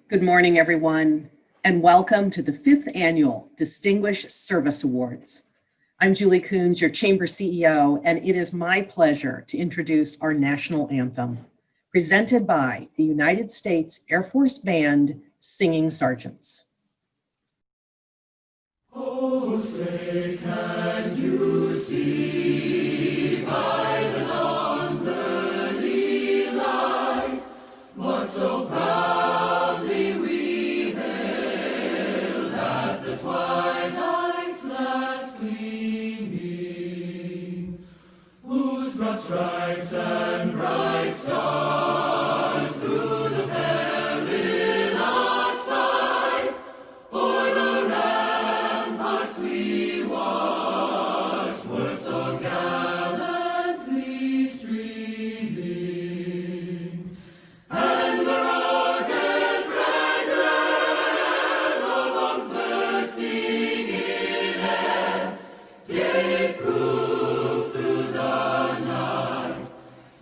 Good morning, everyone, and welcome to the 5th Annual Distinguished Service Awards. I'm Julie Coons, your Chamber CEO, and it is my pleasure to introduce our national anthem, presented by the United States Air Force Band Singing Sergeants. Oh, say, can you see by the dawn's early light what so proudly we hailed at the twilight's last gleaming, whose broad stripes and bright stars through the perilous fight o'er the ramparts we watched were so gallantly streaming, and the rocket's red glare, the bombs bursting in air, gave proof through the night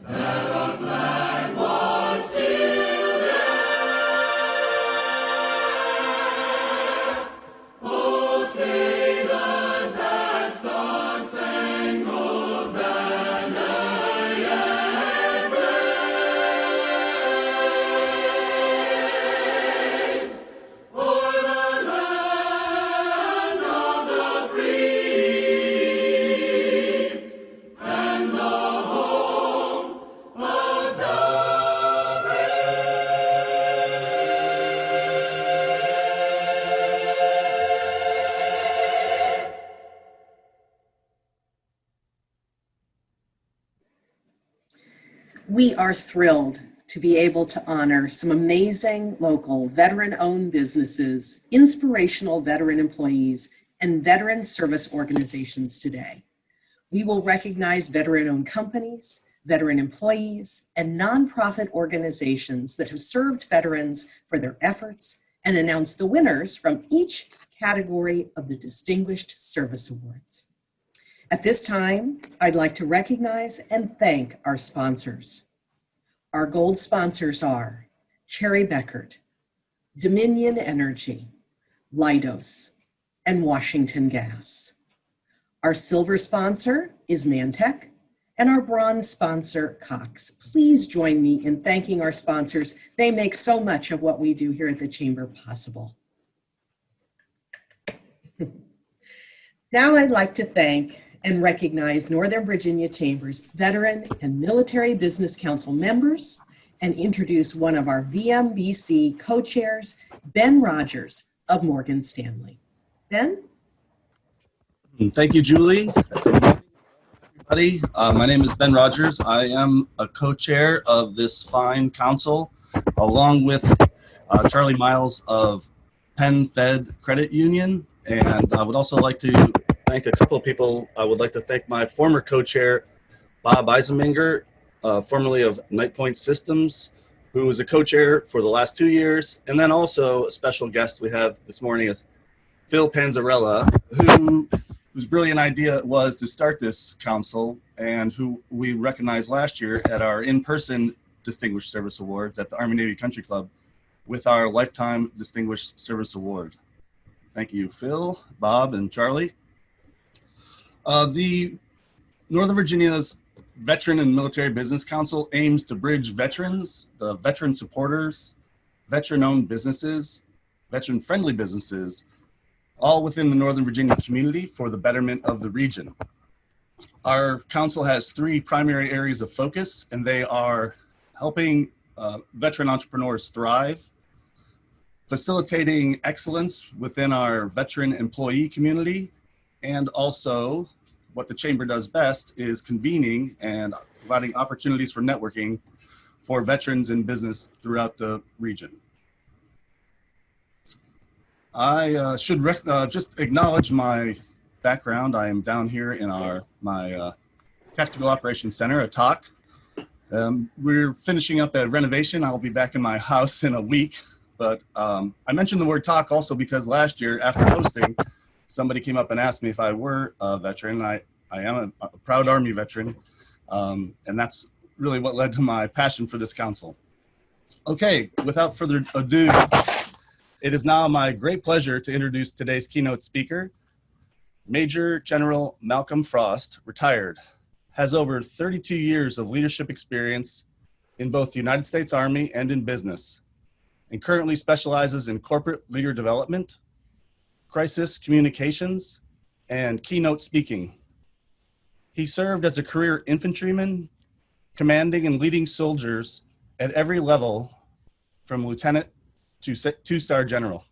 that our flag was still there. Oh, say does that star-spangled banner yet wave o'er the land of the free and the home of the We are thrilled to be able to honor some amazing local veteran-owned businesses, inspirational veteran employees, and veteran service organizations today. We will recognize veteran-owned companies, veteran employees, and nonprofit organizations that have served veterans for their efforts and announce the winners from each category of the Distinguished Service Awards. At this time, I'd like to recognize and thank our sponsors. Our gold sponsors are Cherry Beckert, Dominion Energy, Leidos, and Washington Gas. Our silver sponsor is Mantech, and our bronze sponsor, Cox. Please join me in thanking our sponsors. They make so much of what we do here at the Chamber possible. Now I'd like to thank and recognize Northern Virginia Chamber's Veteran and Military Business Council members and introduce one of our VMBC co-chairs, Ben Rogers of Morgan Stanley. Ben? Thank you, Julie. Good morning, everybody. My name is Ben Rogers. I am a co-chair of this fine council, along with Charlie Miles of Penn Fed Credit Union. And I would also like to thank a couple of people. I would like to thank my former co-chair, Bob Eisenminger, formerly of Night Point Systems, who was a co-chair for the last 2 years. And then also a special guest we have this morning is Phil Panzarella, whose brilliant idea it was to start this council and who we recognized last year at our in-person Distinguished Service Awards at the Army Navy Country Club with our Lifetime Distinguished Service Award. Thank you, Phil, Bob, and Charlie. The Northern Virginia's Veteran and Military Business Council aims to bridge veterans, the veteran supporters, veteran-owned businesses, veteran-friendly businesses, all within the Northern Virginia community for the betterment of the region. Our council has 3 primary areas of focus, and they are helping veteran entrepreneurs thrive, facilitating excellence within our veteran employee community, and also what the Chamber does best is convening and providing opportunities for networking for veterans in business throughout the region. I should just acknowledge my background. I am down here in my Tactical Operations Center at TOC. We're finishing up a renovation. I'll be back in my house in a week, but I mentioned the word TOC also because last year after hosting, somebody came up and asked me if I were a veteran. I am a proud Army veteran, and that's really what led to my passion for this council. Okay, without further ado, It is now my great pleasure to introduce today's keynote speaker. Major General Malcolm Frost, retired, has over 32 years of leadership experience in both the United States Army and in business, and currently specializes in corporate leader development, crisis communications, and keynote speaking. He served as a career infantryman, commanding and leading soldiers at every level from lieutenant to two-star general.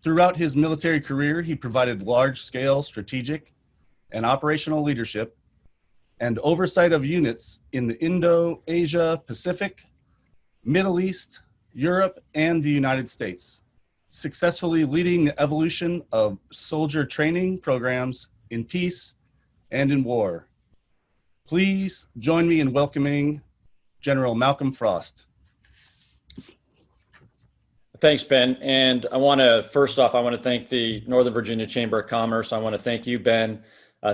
Throughout his military career, he provided large-scale strategic and operational leadership and oversight of units in the Indo-Asia Pacific, Middle East, Europe, and the United States, successfully leading the evolution of soldier training programs in peace and in war. Please join me in welcoming General Malcolm Frost. Thanks, Ben. And first off, I want to thank the Northern Virginia Chamber of Commerce. I want to thank you, Ben,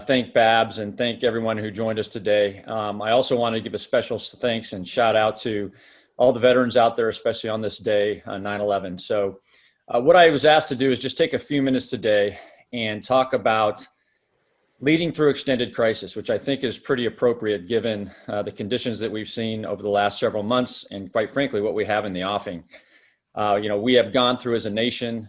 thank Babs, and thank everyone who joined us today. I also want to give a special thanks and shout out to all the veterans out there, especially on this day, 9/11. So what I was asked to do is just take a few minutes today and talk about leading through extended crisis, which I think is pretty appropriate given the conditions that we've seen over the last several months and, quite frankly, what we have in the offing. We have gone through as a nation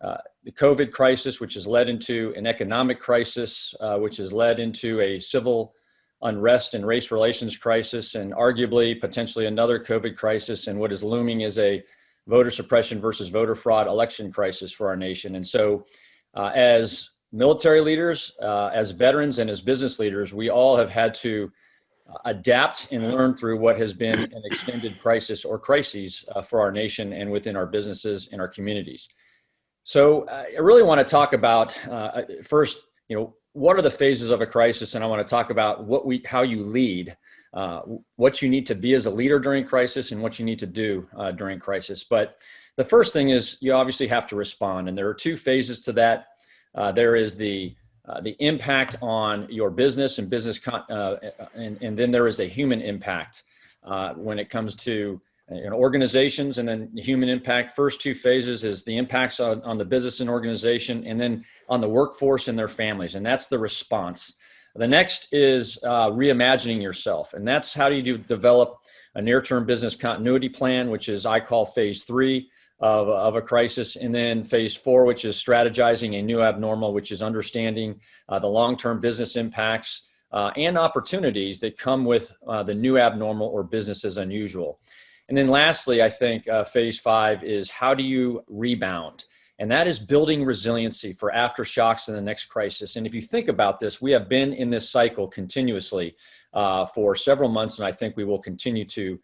the COVID crisis, which has led into an economic crisis, which has led into a civil unrest and race relations crisis, and arguably potentially another COVID crisis. And what is looming is a voter suppression versus voter fraud election crisis for our nation. And so as military leaders, as veterans, and as business leaders, we all have had to adapt and learn through what has been an extended crisis or crises for our nation and within our businesses and our communities. So I really want to talk about first, what are the phases of a crisis? And I want to talk about how you lead, what you need to be as a leader during crisis and what you need to do during crisis. But the first thing is you obviously have to respond. And there are two phases to that. There is the impact on your business and and then there is a human impact when it comes to organizations, and then the human impact. First two phases is the impacts on the business and organization, and then on the workforce and their families, and that's the response. The next is reimagining yourself, and that's how do you develop a near-term business continuity plan, which is I call phase 3 of a crisis, and then phase 4, which is strategizing a new abnormal, which is understanding the long-term business impacts and opportunities that come with the new abnormal or business as unusual. And then lastly, I think phase 5 is how do you rebound? And that is building resiliency for aftershocks in the next crisis. And if you think about this, we have been in this cycle continuously for several months, and I think we will continue to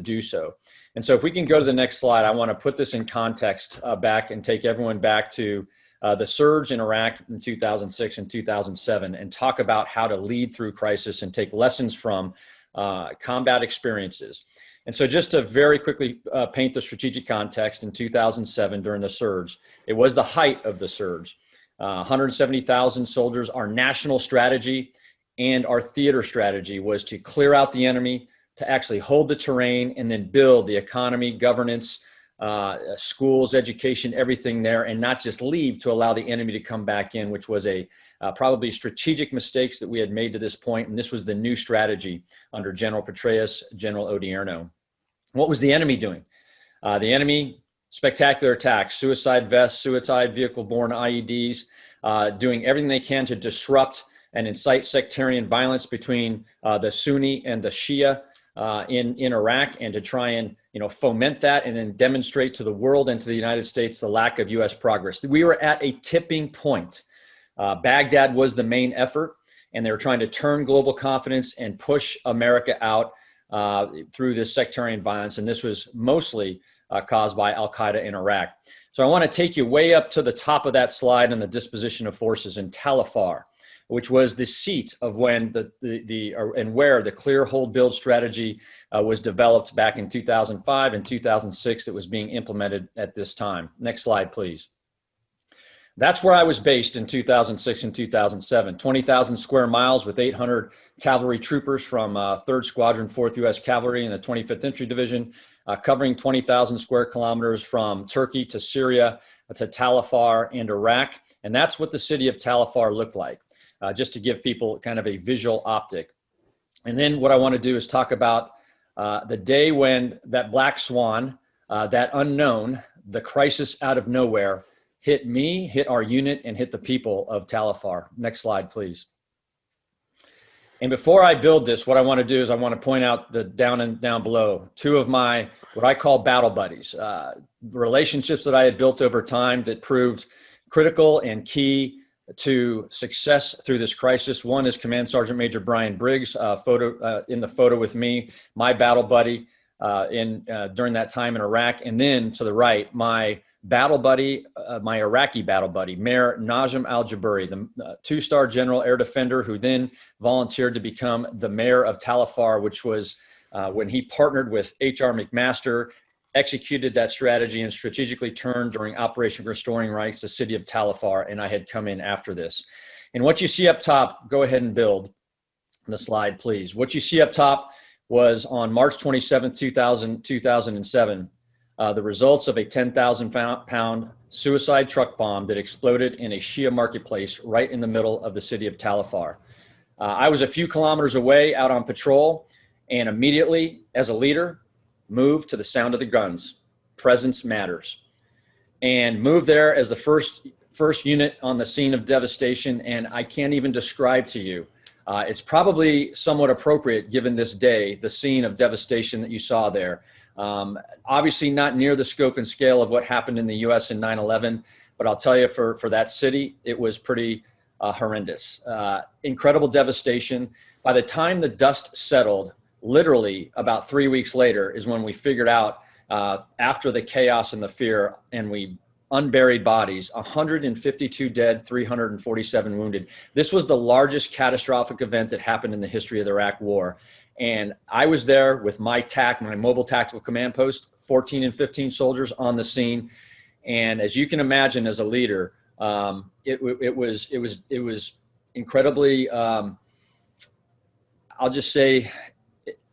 do so. And so if we can go to the next slide, I want to put this in context back and take everyone back to the surge in Iraq in 2006 and 2007 and talk about how to lead through crisis and take lessons from combat experiences. And so just to very quickly paint the strategic context, in 2007 during the surge, it was the height of the surge. 170,000 soldiers. Our national strategy and our theater strategy was to clear out the enemy, to actually hold the terrain, and then build the economy, governance, schools, education, everything there, and not just leave to allow the enemy to come back in, which was probably strategic mistakes that we had made to this point. And this was the new strategy under General Petraeus, General Odierno. What was the enemy doing? The enemy, spectacular attacks, suicide vests, suicide vehicle-borne IEDs, doing everything they can to disrupt and incite sectarian violence between the Sunni and the Shia in Iraq, and to try and foment that and then demonstrate to the world and to the United States the lack of U.S. progress. We were at a tipping point. Baghdad was the main effort, and they were trying to turn global confidence and push America out through this sectarian violence. And this was mostly caused by Al-Qaeda in Iraq. So I want to take you way up to the top of that slide on the disposition of forces in Tal Afar, which was the seat of when and where the clear, hold, build strategy was developed back in 2005 and 2006. It was being implemented at this time. Next slide, please. That's where I was based in 2006 and 2007, 20,000 square miles with 800 cavalry troopers from 3rd Squadron, 4th U.S. Cavalry in the 25th Infantry Division, covering 20,000 square kilometers from Turkey to Syria to Tal Afar and Iraq. And that's what the city of Tal Afar looked like, just to give people kind of a visual optic. And then what I want to do is talk about the day when that black swan, that unknown, the crisis out of nowhere, hit me, hit our unit, and hit the people of Tal Afar. Next slide, please. And before I build this, what I want to do is I want to point out the down below, two of my, what I call battle buddies, relationships that I had built over time that proved critical and key to success through this crisis. One is Command Sergeant Major Brian Briggs, in the photo with me, my battle buddy during that time in Iraq. And then to the right, my battle buddy, my Iraqi battle buddy, Mayor Najim al-Jaburi, the two-star general air defender who then volunteered to become the mayor of Tal Afar, which was when he partnered with H.R. McMaster, executed that strategy and strategically turned during Operation Restoring Rights, the city of Tal Afar, and I had come in after this. And what you see up top, go ahead and build the slide, please. What you see up top was on March 27, 2007, the results of a 10,000-pound suicide truck bomb that exploded in a Shia marketplace right in the middle of the city of Tal Afar. I was a few kilometers away out on patrol, and immediately, as a leader, moved to the sound of the guns. Presence matters. And moved there as the first unit on the scene of devastation, and I can't even describe to you. It's probably somewhat appropriate given this day, the scene of devastation that you saw there. Obviously not near the scope and scale of what happened in the U.S. in 9/11, but I'll tell you for that city, it was pretty horrendous. Incredible devastation. By the time the dust settled, literally about 3 weeks later is when we figured out, after the chaos and the fear, and we unburied bodies, 152 dead, 347 wounded. This was the largest catastrophic event that happened in the history of the Iraq War. And I was there with my TAC, my mobile tactical command post, 14 and 15 soldiers on the scene. And as you can imagine, as a leader, it was incredibly, I'll just say,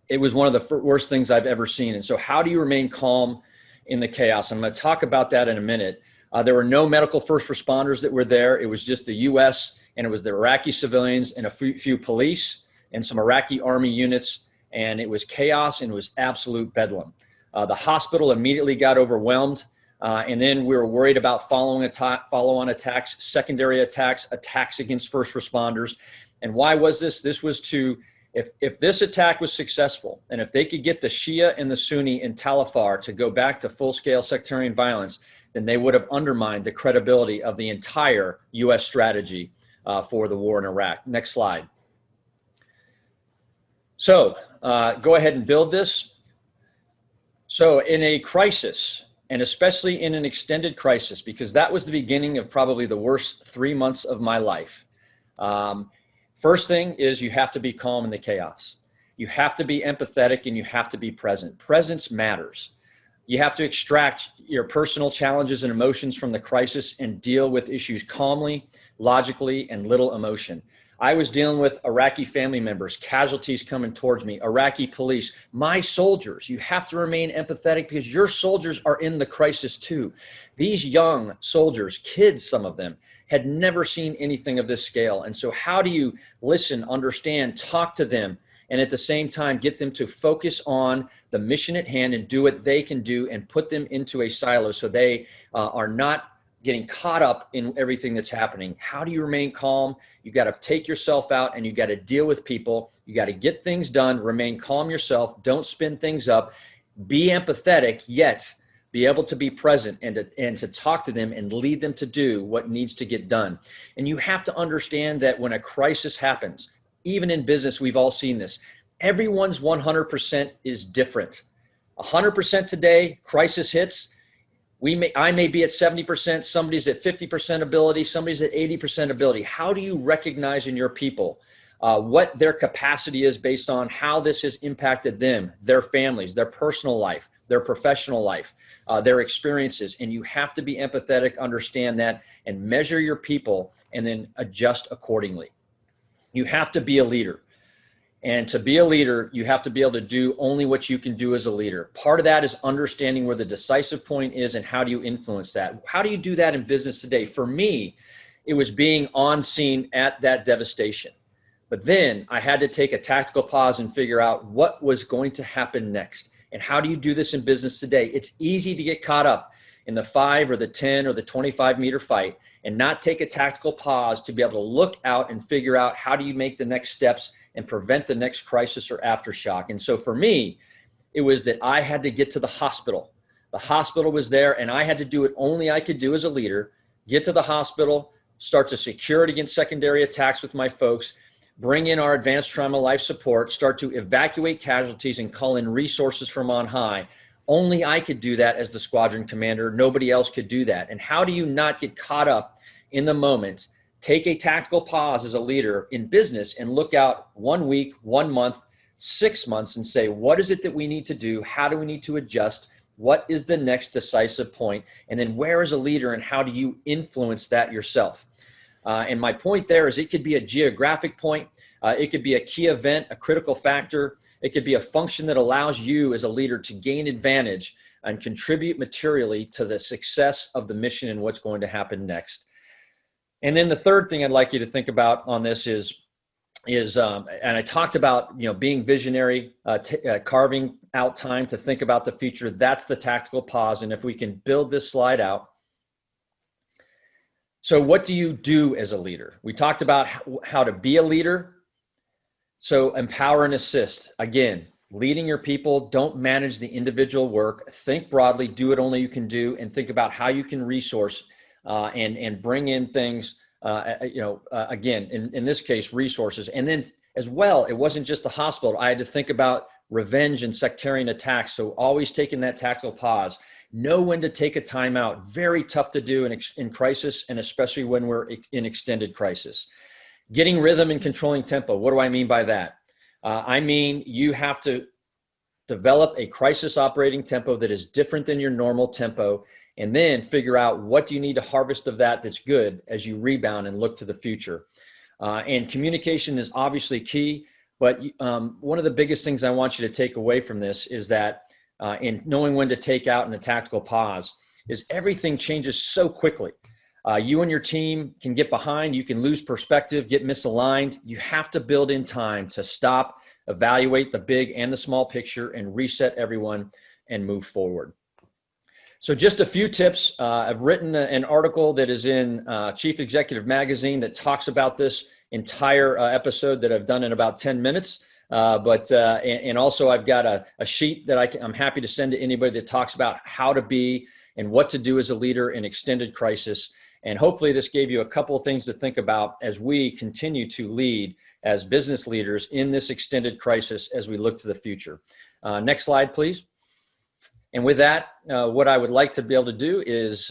it was one of the worst things I've ever seen. And so how do you remain calm in the chaos? I'm going to talk about that in a minute. There were no medical first responders that were there. It was just the U.S. and it was the Iraqi civilians and a few police and some Iraqi army units. And it was chaos and it was absolute bedlam. The hospital immediately got overwhelmed. And then we were worried about follow-on attacks, secondary attacks, attacks against first responders. And why was this? This was to, if this attack was successful, and if they could get the Shia and the Sunni in Tal Afar to go back to full-scale sectarian violence, then they would have undermined the credibility of the entire U.S. strategy for the war in Iraq. Next slide. So go ahead and build this. So in a crisis, and especially in an extended crisis, because that was the beginning of probably the worst 3 months of my life. First thing is you have to be calm in the chaos. You have to be empathetic and you have to be present. Presence matters. You have to extract your personal challenges and emotions from the crisis and deal with issues calmly, logically, and little emotion. I was dealing with Iraqi family members, casualties coming towards me, Iraqi police, my soldiers. You have to remain empathetic because your soldiers are in the crisis too. These young soldiers, kids, some of them, had never seen anything of this scale. And so how do you listen, understand, talk to them, and at the same time get them to focus on the mission at hand and do what they can do and put them into a silo so they are not getting caught up in everything that's happening? How do you remain calm? You got to take yourself out and you got to deal with people. You got to get things done, remain calm yourself. Don't spin things up, be empathetic, yet be able to be present and to talk to them and lead them to do what needs to get done. And you have to understand that when a crisis happens, even in business, we've all seen this. Everyone's 100% is different. 100% today, crisis hits. I may be at 70%, somebody's at 50% ability, somebody's at 80% ability. How do you recognize in your people what their capacity is based on how this has impacted them, their families, their personal life, their professional life, their experiences. And you have to be empathetic, understand that, and measure your people and then adjust accordingly. You have to be a leader. And to be a leader, you have to be able to do only what you can do as a leader. Part of that is understanding where the decisive point is and how do you influence that? How do you do that in business today? For me, it was being on scene at that devastation. But then I had to take a tactical pause and figure out what was going to happen next. And how do you do this in business today? It's easy to get caught up in the 5 or the 10 or the 25-meter fight and not take a tactical pause to be able to look out and figure out how do you make the next steps and prevent the next crisis or aftershock. And so for me, it was that I had to get to the hospital. The hospital was there, and I had to do what only I could do as a leader, get to the hospital, start to secure it against secondary attacks with my folks, bring in our advanced trauma life support, start to evacuate casualties and call in resources from on high. Only I could do that as the squadron commander. Nobody else could do that. And how do you not get caught up in the moment? Take a tactical pause as a leader in business and look out 1 week, 1 month, 6 months and say, what is it that we need to do? How do we need to adjust? What is the next decisive point? And then where is a leader and how do you influence that yourself? And my point there is it could be a geographic point. It could be a key event, a critical factor. It could be a function that allows you as a leader to gain advantage and contribute materially to the success of the mission and what's going to happen next. And then the third thing I'd like you to think about on this is and I talked about, being visionary, carving out time to think about the future. That's the tactical pause. And if we can build this slide out. So what do you do as a leader? We talked about how to be a leader. So empower and assist. Again, leading your people, don't manage the individual work. Think broadly, do what only you can do, and think about how you can resource and bring in things, again, in this case, resources. And then as well, it wasn't just the hospital. I had to think about revenge and sectarian attacks. So always taking that tactical pause. Know when to take a timeout. Very tough to do in crisis, and especially when we're in extended crisis. Getting rhythm and controlling tempo. What do I mean by that? I mean, you have to develop a crisis operating tempo that is different than your normal tempo, and then figure out what do you need to harvest of that's good as you rebound and look to the future. And communication is obviously key, but one of the biggest things I want you to take away from this is that in knowing when to take out in the tactical pause is everything changes so quickly. You and your team can get behind, you can lose perspective, get misaligned. You have to build in time to stop, evaluate the big and the small picture, and reset everyone and move forward. So just a few tips. I've written an article that is in Chief Executive Magazine that talks about this entire episode that I've done in about 10 minutes. And also I've got a sheet that I'm happy to send to anybody that talks about how to be and what to do as a leader in extended crisis. And hopefully this gave you a couple of things to think about as we continue to lead as business leaders in this extended crisis as we look to the future. Next slide, please. And with that, what I would like to be able to do is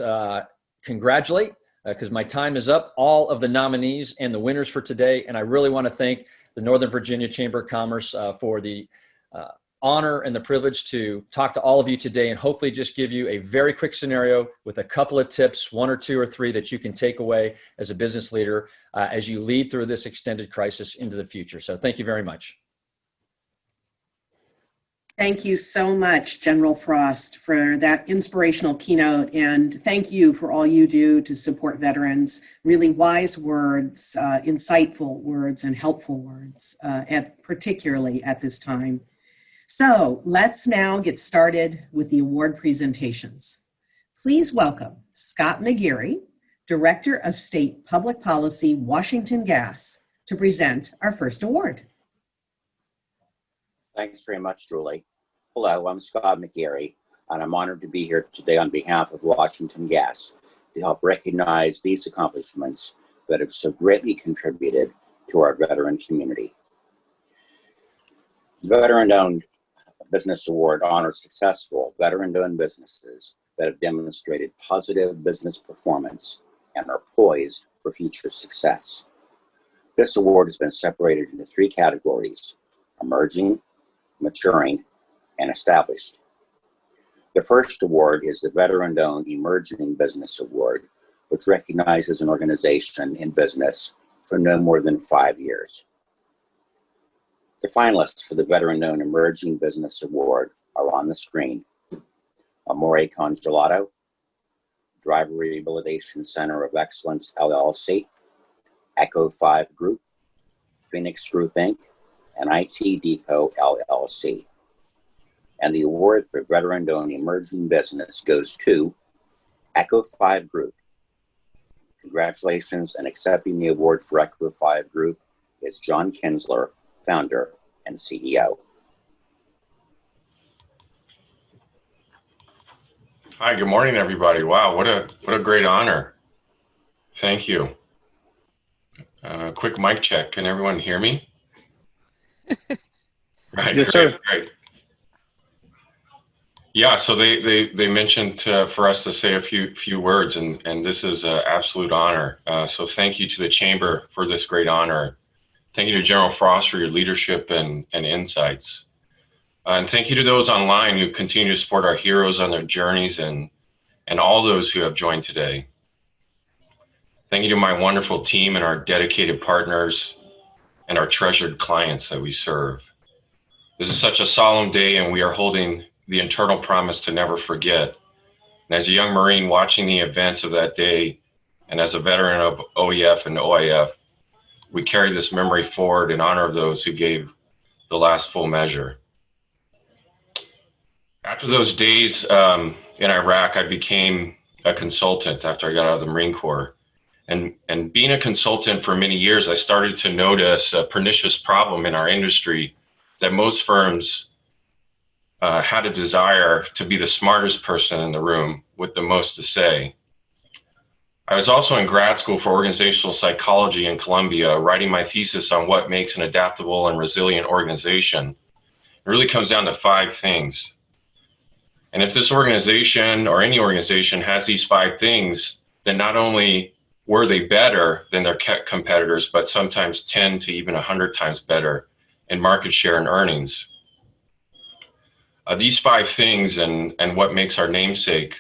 congratulate, because my time is up, all of the nominees and the winners for today. And I really want to thank the Northern Virginia Chamber of Commerce for the honor and the privilege to talk to all of you today, and hopefully just give you a very quick scenario with a couple of tips, 1 or 2 or 3 that you can take away as a business leader as you lead through this extended crisis into the future. So thank you very much. Thank you so much, General Frost, for that inspirational keynote, and thank you for all you do to support veterans. Really wise words, insightful words, and helpful words, particularly at this time. So let's now get started with the award presentations. Please welcome Scott McGeary, Director of State Public Policy, Washington Gas, to present our first award. Thanks very much, Julie. Hello, I'm Scott McGeary, and I'm honored to be here today on behalf of Washington Gas to help recognize these accomplishments that have so greatly contributed to our veteran community. The Veteran-Owned Business Award honors successful veteran-owned businesses that have demonstrated positive business performance and are poised for future success. This award has been separated into 3 categories: emerging, maturing, and established. The first award is the Veteran-Owned Emerging Business Award, which recognizes an organization in business for no more than 5 years. The finalists for the Veteran-Owned Emerging Business Award are on the screen. Amore Congelato, Driver Rehabilitation Center of Excellence, LLC, Echo 5 Group, Phoenix Group, Inc., and IT Depot, LLC. And the award for Veteran-Owned Emerging Business goes to Echo 5 Group. Congratulations, and accepting the award for Echo 5 Group is John Kinsler, founder and CEO. Hi, good morning, everybody. Wow, what a great honor. Thank you. Quick mic check. Can everyone hear me? Right, Yes, great, sir. great. Yeah, so they mentioned for us to say a few words, and this is an absolute honor. So thank you to the Chamber for this great honor. Thank you to General Frost for your leadership and insights. And thank you to those online who continue to support our heroes on their journeys and all those who have joined today. Thank you to my wonderful team and our dedicated partners and our treasured clients that we serve. This is such a solemn day, and we are holding the internal promise to never forget. And as a young Marine watching the events of that day, and as a veteran of OEF and OIF, we carry this memory forward in honor of those who gave the last full measure. After those days in Iraq, I became a consultant after I got out of the Marine Corps. And being a consultant for many years, I started to notice a pernicious problem in our industry that most firms had a desire to be the smartest person in the room with the most to say. I was also in grad school for organizational psychology in Columbia, writing my thesis on what makes an adaptable and resilient organization. It really comes down to 5 things. And if this organization or any organization has these 5 things, then not only were they better than their competitors, but sometimes 10 to even 100 times better in market share and earnings. These 5 things and what makes our namesake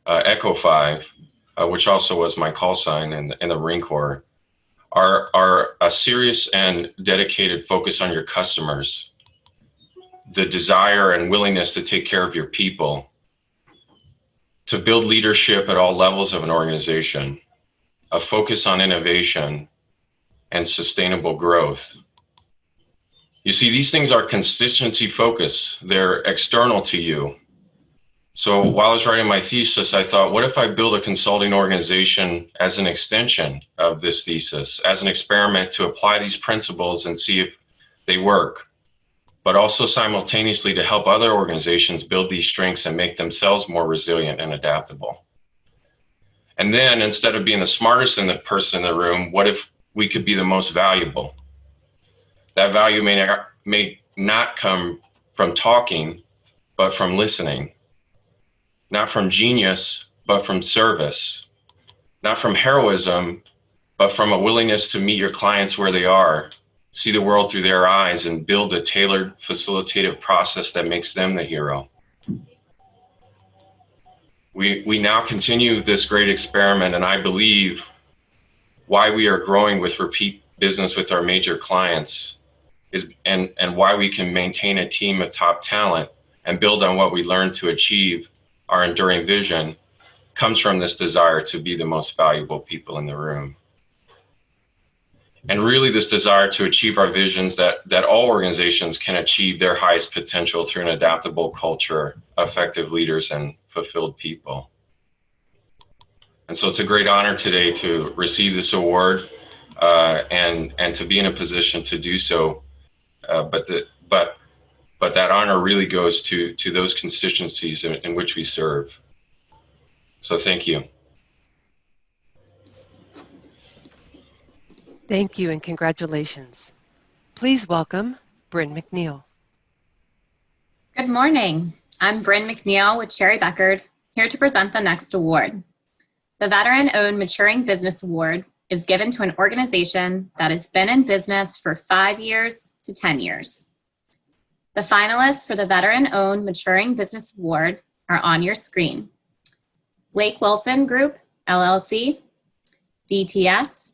Echo 5, which also was my call sign in the Marine Corps, are a serious and dedicated focus on your customers, the desire and willingness to take care of your people, to build leadership at all levels of an organization, a focus on innovation, and sustainable growth. You see, these things are constituency focus. They're external to you. So while I was writing my thesis, I thought, what if I build a consulting organization as an extension of this thesis, as an experiment to apply these principles and see if they work, but also simultaneously to help other organizations build these strengths and make themselves more resilient and adaptable. And then instead of being the smartest person in the room, what if we could be the most valuable? That value may not come from talking, but from listening. Not from genius, but from service. Not from heroism, but from a willingness to meet your clients where they are, see the world through their eyes, and build a tailored facilitative process that makes them the hero. We now continue this great experiment, and I believe why we are growing with repeat business with our major clients is, and why we can maintain a team of top talent and build on what we learned to achieve our enduring vision, comes from this desire to be the most valuable people in the room. And really this desire to achieve our visions that all organizations can achieve their highest potential through an adaptable culture, effective leaders, and fulfilled people. And so it's a great honor today to receive this award and to be in a position to do so. But that honor really goes to those constituencies in which we serve. So thank you. Thank you and congratulations. Please welcome Bryn McNeil. Good morning. I'm Bryn McNeil with Sherry Beckard, here to present the next award. The Veteran-Owned Maturing Business Award is given to an organization that has been in business for 5 years to 10 years. The finalists for the Veteran-Owned Maturing Business Award are on your screen. Blake Wilson Group, LLC, DTS,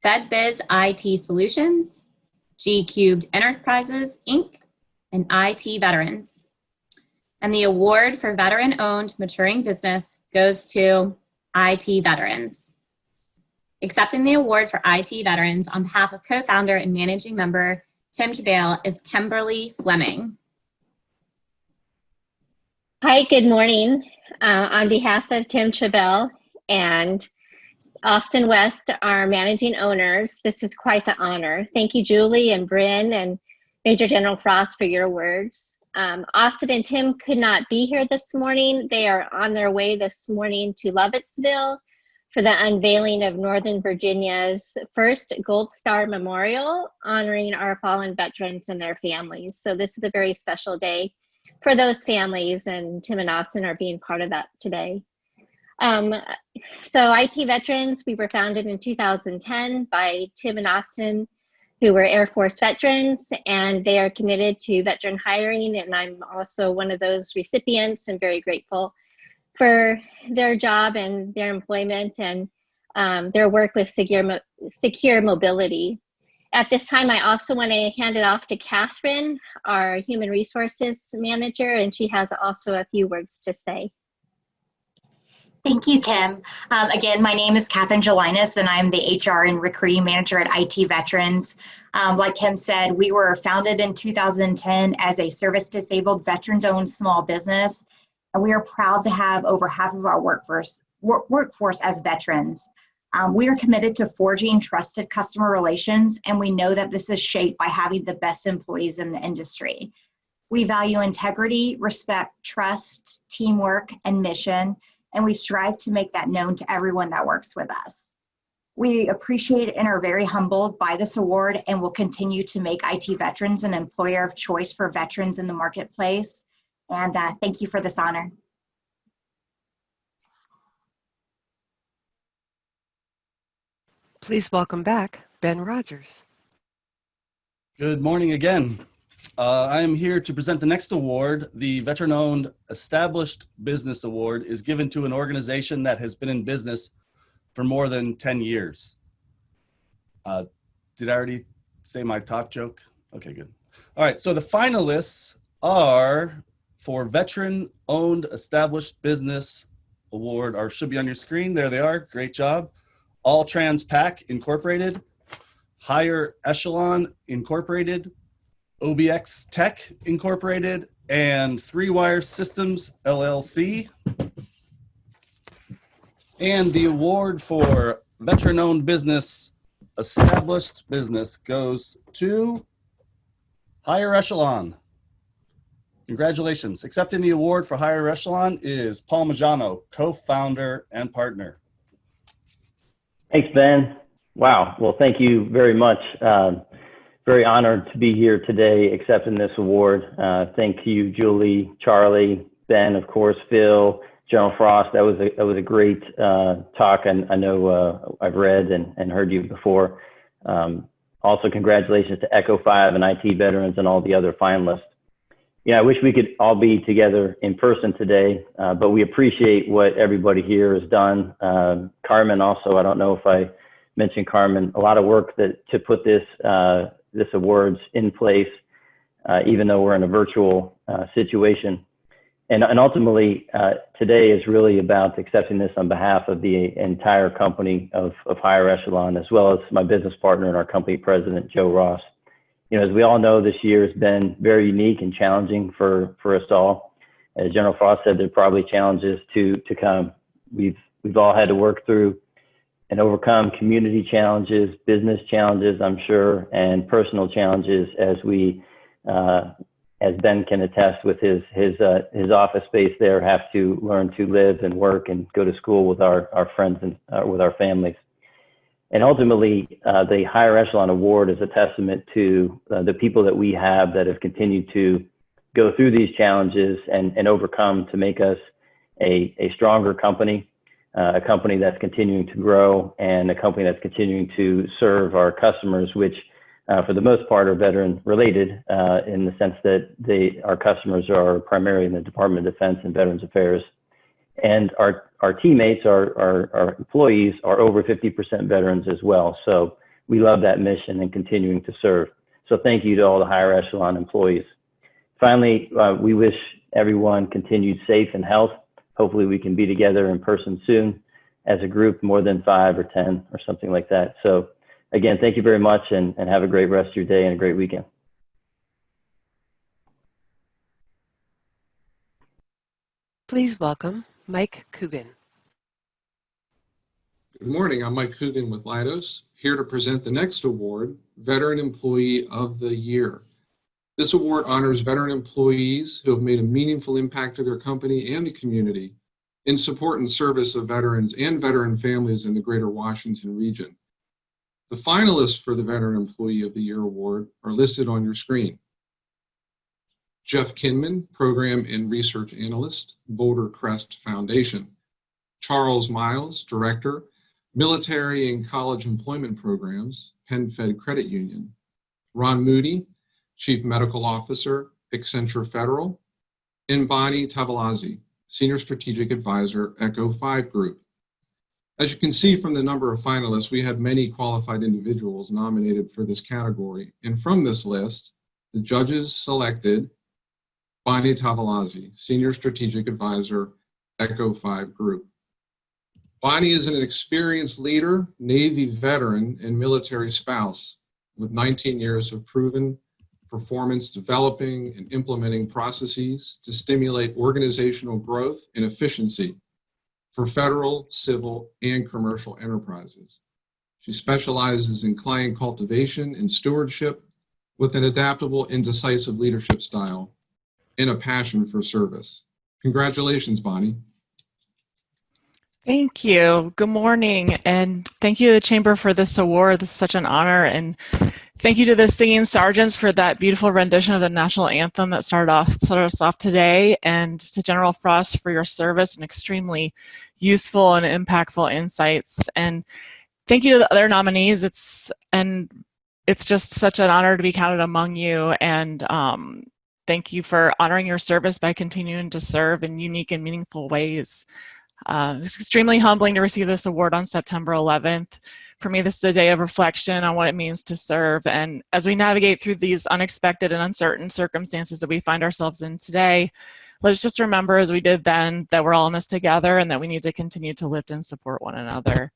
FedBiz IT Solutions, G Cubed Enterprises, Inc., and IT Veterans. And the award for veteran-owned maturing business goes to IT Veterans. Accepting the award for IT Veterans on behalf of co-founder and managing member Tim Chabale is Kimberly Fleming. Hi, good morning. On behalf of Tim Chabelle and Austin West, our managing owners, this is quite the honor. Thank you, Julie and Bryn and Major General Frost, for your words. Austin and Tim could not be here this morning. They are on their way this morning to Lovettsville for the unveiling of Northern Virginia's first Gold Star Memorial, honoring our fallen veterans and their families. So this is a very special day for those families, and Tim and Austin are being part of that today. So IT Veterans, we were founded in 2010 by Tim and Austin, who were Air Force veterans, and they are committed to veteran hiring, and I'm also one of those recipients and very grateful for their job and their employment and their work with secure mobility. At this time, I also want to hand it off to Catherine, our Human Resources Manager, and she has also a few words to say. Thank you, Kim. Again, my name is Catherine Gelinas, and I'm the HR and Recruiting Manager at IT Veterans. Like Kim said, we were founded in 2010 as a service-disabled, veterans-owned small business, and we are proud to have over half of our workforce as veterans. We are committed to forging trusted customer relations, and we know that this is shaped by having the best employees in the industry. We value integrity, respect, trust, teamwork, and mission, and we strive to make that known to everyone that works with us. We appreciate and are very humbled by this award, and will continue to make IT Veterans an employer of choice for veterans in the marketplace. And thank you for this honor. Please welcome back Ben Rogers. Good morning again. I am here to present the next award. The Veteran-Owned Established Business Award is given to an organization that has been in business for more than 10 years. Did I already say my talk joke? Okay, good. All right, so the finalists are for Veteran-Owned Established Business Award, or should be on your screen. There they are, great job. All Trans Pac Incorporated, Higher Echelon Incorporated, OBX Tech Incorporated, and Three Wire Systems LLC. And the award for Veteran-Owned Business Established Business goes to Higher Echelon. Congratulations. Accepting the award for Higher Echelon is Paul Majano, co-founder and partner. Thanks, Ben. Wow. Well, thank you very much. Very honored to be here today accepting this award. Thank you, Julie, Charlie, Ben, of course, Phil, General Frost. That was a great talk, and I know I've read and heard you before. Also, congratulations to Echo 5 and IT Veterans and all the other finalists. Yeah, I wish we could all be together in person today, but we appreciate what everybody here has done. Carmen also, I don't know if I mentioned Carmen, a lot of work to put this awards in place, even though we're in a virtual situation. And ultimately, today is really about accepting this on behalf of the entire company of Higher Echelon, as well as my business partner and our company president, Joe Ross. You know, as we all know, this year has been very unique and challenging for us all. As General Frost said, there are probably challenges to come. We've all had to work through and overcome community challenges, business challenges, I'm sure, and personal challenges as we, as Ben can attest with his office space there, have to learn to live and work and go to school with our friends and with our families. And ultimately, the Higher Echelon Award is a testament to the people that we have that have continued to go through these challenges and overcome to make us a stronger company, a company that's continuing to grow, and a company that's continuing to serve our customers, which for the most part, are veteran related in the sense that our customers are primarily in the Department of Defense and Veterans Affairs. And our teammates, our employees are over 50% veterans as well. So we love that mission and continuing to serve. So thank you to all the higher echelon employees. Finally, we wish everyone continued safe and health. Hopefully we can be together in person soon as a group, more than 5 or 10 or something like that. So again, thank you very much and have a great rest of your day and a great weekend. Please welcome Mike Coogan. Good morning, I'm Mike Coogan with Leidos, here to present the next award, Veteran Employee of the Year. This award honors veteran employees who have made a meaningful impact to their company and the community in support and service of veterans and veteran families in the greater Washington region. The finalists for the Veteran Employee of the Year award are listed on your screen. Jeff Kinman, Program and Research Analyst, Boulder Crest Foundation. Charles Miles, Director, Military and College Employment Programs, Penn Fed Credit Union. Ron Moody, Chief Medical Officer, Accenture Federal. And Bonnie Tavalazzi, Senior Strategic Advisor, Echo 5 Group. As you can see from the number of finalists, we have many qualified individuals nominated for this category. And from this list, the judges selected Bonnie Tavalazzi, Senior Strategic Advisor, Echo 5 Group. Bonnie is an experienced leader, Navy veteran, and military spouse with 19 years of proven performance developing and implementing processes to stimulate organizational growth and efficiency for federal, civil, and commercial enterprises. She specializes in client cultivation and stewardship with an adaptable and decisive leadership style and a passion for service. Congratulations, Bonnie. Thank you. Good morning, and thank you to the Chamber for this award. This is such an honor, and thank you to the singing sergeants for that beautiful rendition of the national anthem that started us off today, and to General Frost for your service and extremely useful and impactful insights. And thank you to the other nominees. It's just such an honor to be counted among you, and thank you for honoring your service by continuing to serve in unique and meaningful ways. It's extremely humbling to receive this award on September 11th. For me, this is a day of reflection on what it means to serve. And as we navigate through these unexpected and uncertain circumstances that we find ourselves in today, let's just remember, as we did then, that we're all in this together and that we need to continue to lift and support one another.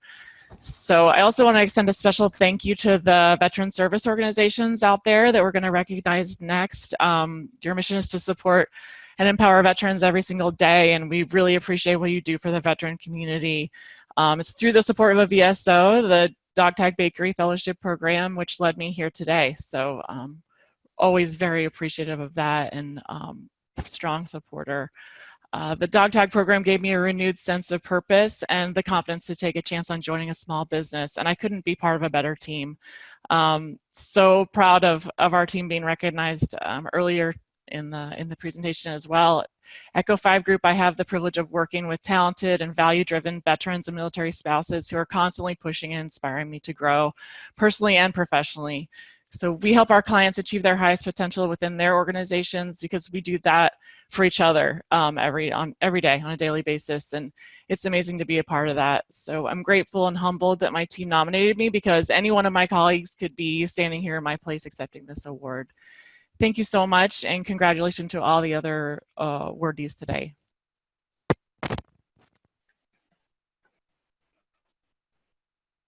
So I also want to extend a special thank you to the veteran service organizations out there that we're going to recognize next. Your mission is to support and empower veterans every single day, and we really appreciate what you do for the veteran community. It's through the support of a VSO, the Dog Tag Bakery Fellowship Program, which led me here today. So always very appreciative of that and strong supporter. The Dog Tag program gave me a renewed sense of purpose and the confidence to take a chance on joining a small business, and I couldn't be part of a better team. So proud of our team being recognized earlier in the presentation as well. Echo 5 Group, I have the privilege of working with talented and value-driven veterans and military spouses who are constantly pushing and inspiring me to grow personally and professionally. So we help our clients achieve their highest potential within their organizations because we do that for each other every day on a daily basis, and it's amazing to be a part of that. So I'm grateful and humbled that my team nominated me because any one of my colleagues could be standing here in my place accepting this award. Thank you so much, and congratulations to all the other awardees today.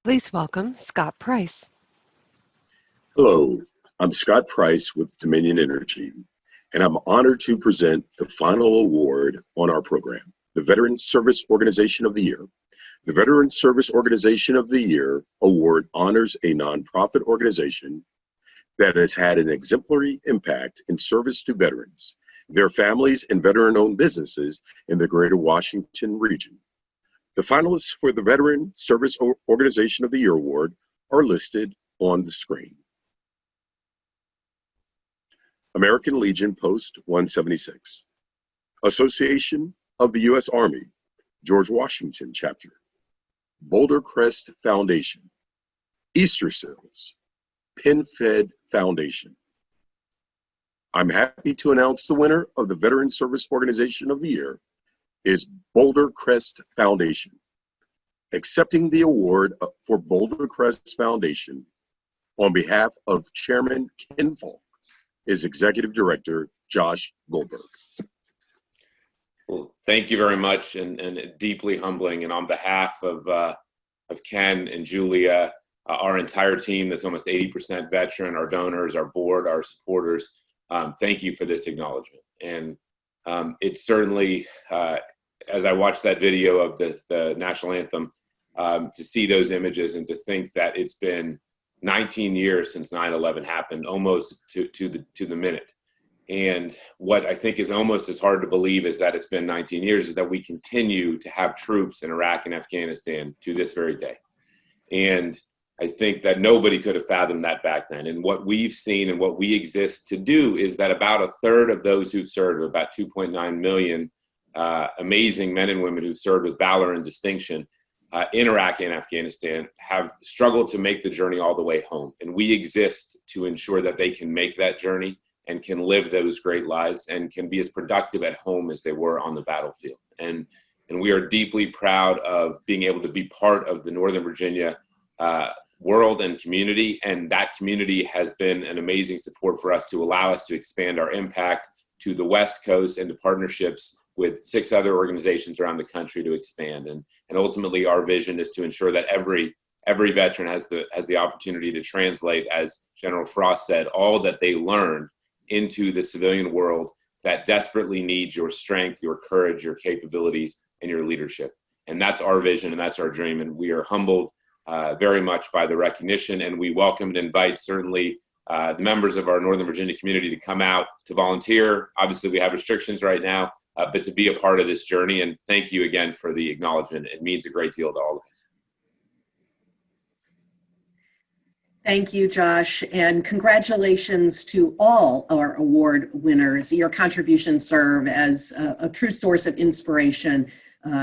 Please welcome Scott Price. Hello, I'm Scott Price with Dominion Energy, and I'm honored to present the final award on our program, the Veteran Service Organization of the Year. The Veteran Service Organization of the Year award honors a nonprofit organization that has had an exemplary impact in service to veterans, their families, and veteran-owned businesses in the greater Washington region. The finalists for the Veteran Service Organization of the Year award are listed on the screen. American Legion Post 176, Association of the U.S. Army, George Washington Chapter, Boulder Crest Foundation, Easter Seals, PenFed Foundation. I'm happy to announce the winner of the Veteran Service Organization of the Year is Boulder Crest Foundation. Accepting the award for Boulder Crest Foundation on behalf of Chairman Ken Falk is Executive Director Josh Goldberg. Well, thank you very much, and deeply humbling. And on behalf of Ken and Julia, our entire team that's almost 80% veteran, our donors, our board, our supporters, thank you for this acknowledgement. And it's certainly, as I watched that video of the national anthem, to see those images and to think that it's been 19 years since 9/11 happened, almost to the minute. And what I think is almost as hard to believe is that it's been 19 years is that we continue to have troops in Iraq and Afghanistan to this very day. And I think that nobody could have fathomed that back then. And what we've seen and what we exist to do is that about a third of those who've served, about 2.9 million amazing men and women who've served with valor and distinction in Iraq and Afghanistan, have struggled to make the journey all the way home. And we exist to ensure that they can make that journey and can live those great lives and can be as productive at home as they were on the battlefield. And we are deeply proud of being able to be part of the Northern Virginia world and community. And that community has been an amazing support for us to allow us to expand our impact to the West Coast and to partnerships with 6 other organizations around the country to expand. And ultimately our vision is to ensure that every veteran has the opportunity to translate, as General Frost said, all that they learned into the civilian world that desperately needs your strength, your courage, your capabilities, and your leadership. And that's our vision and that's our dream. And we are humbled very much by the recognition, and we welcome and invite certainly the members of our Northern Virginia community to come out to volunteer. Obviously we have restrictions right now, but to be a part of this journey. And thank you again for the acknowledgement. It means a great deal to all of us. Thank you, Josh, and congratulations to all our award winners. Your contributions serve as a true source of inspiration,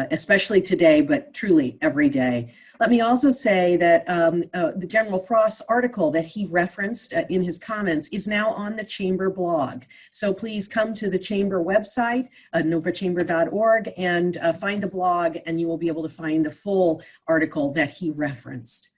especially today, but truly every day. Let me also say that the General Frost article that he referenced in his comments is now on the Chamber blog. So please come to the Chamber website, novachamber.org, and find the blog, and you will be able to find the full article that he referenced.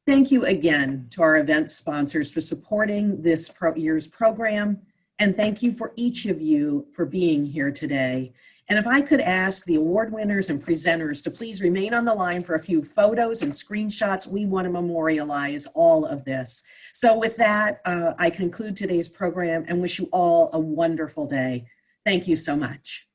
Thank you again to our event sponsors for supporting this year's program, and thank you for each of you for being here today. And if I could ask the award winners and presenters to please remain on the line for a few photos and screenshots, we want to memorialize all of this. So with that, I conclude today's program and wish you all a wonderful day. Thank you so much.